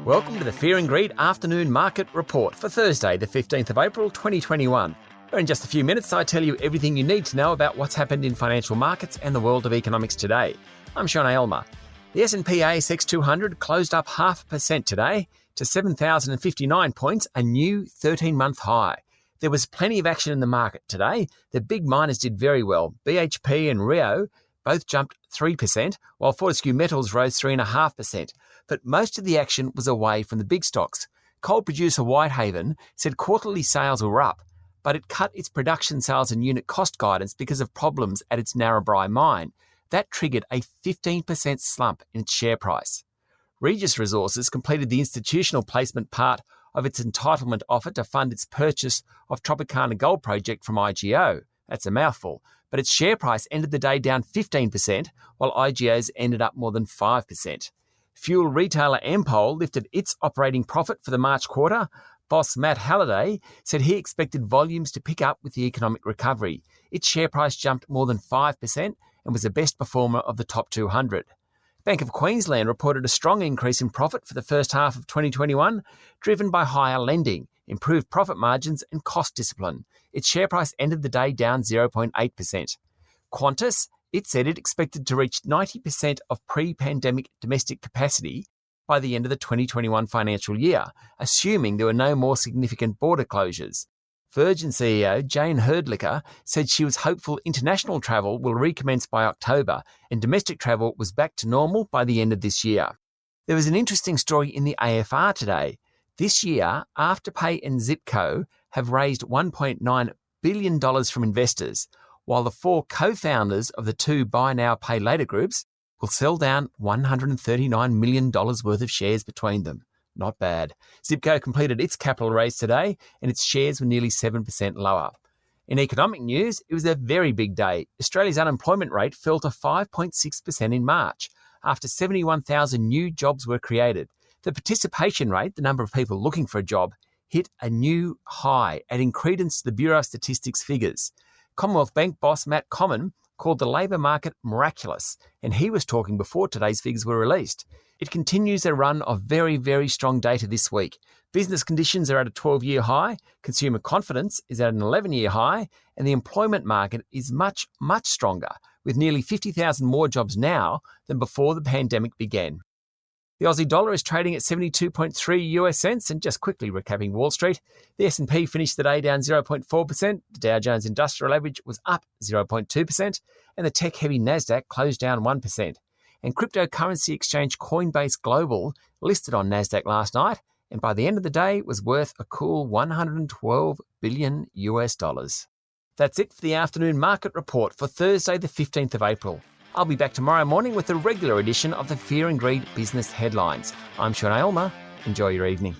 Welcome to the Fear and Greed Afternoon Market Report for Thursday, the 15th of April 2021. Where in just a few minutes I tell you everything you need to know about what's happened in financial markets and the world of economics today. I'm Sean Aylmer. The S&P ASX 200 closed up 0.5% today to 7,059 points, a new 13-month high. There was plenty of action in the market today. The big miners did very well. BHP and Rio both jumped 3%, while Fortescue Metals rose 3.5%. But most of the action was away from the big stocks. Coal producer Whitehaven said quarterly sales were up, but it cut its production sales and unit cost guidance because of problems at its Narrabri mine. That triggered a 15% slump in its share price. Regis Resources completed the institutional placement part of its entitlement offer to fund its purchase of Tropicana Gold Project from IGO. That's a mouthful. But its share price ended the day down 15%, while IGO's ended up more than 5%. Fuel retailer Ampol lifted its operating profit for the March quarter. Boss Matt Halliday said he expected volumes to pick up with the economic recovery. Its share price jumped more than 5% and was the best performer of the top 200. Bank of Queensland reported a strong increase in profit for the first half of 2021, driven by higher lending, improved profit margins and cost discipline. Its share price ended the day down 0.8%. Qantas, it said it expected to reach 90% of pre-pandemic domestic capacity by the end of the 2021 financial year, assuming there were no more significant border closures. Virgin CEO Jane Herdlicker said she was hopeful international travel will recommence by October and domestic travel was back to normal by the end of this year. There was an interesting story in the AFR today. This year, Afterpay and Zipco have raised $1.9 billion from investors, while the four co-founders of the two Buy Now Pay Later groups will sell down $139 million worth of shares between them. Not bad. Zipco completed its capital raise today and its shares were nearly 7% lower. In economic news, it was a very big day. Australia's unemployment rate fell to 5.6% in March after 71,000 new jobs were created. The participation rate, the number of people looking for a job, hit a new high, adding credence to the Bureau of Statistics figures. Commonwealth Bank boss Matt Comyn called the labour market miraculous, and he was talking before today's figures were released. It continues a run of very, very strong data this week. Business conditions are at a 12-year high, consumer confidence is at an 11-year high, and the employment market is much, much stronger, with nearly 50,000 more jobs now than before the pandemic began. The Aussie dollar is trading at 72.3 US cents, and just quickly recapping Wall Street, the S&P finished the day down 0.4%, the Dow Jones Industrial Average was up 0.2%, and the tech-heavy Nasdaq closed down 1%. And cryptocurrency exchange Coinbase Global listed on Nasdaq last night, and by the end of the day was worth a cool $112 billion US. That's it for the afternoon market report for Thursday, the 15th of April. I'll be back tomorrow morning with a regular edition of the Fear and Greed business headlines. I'm Sean Aylmer. Enjoy your evening.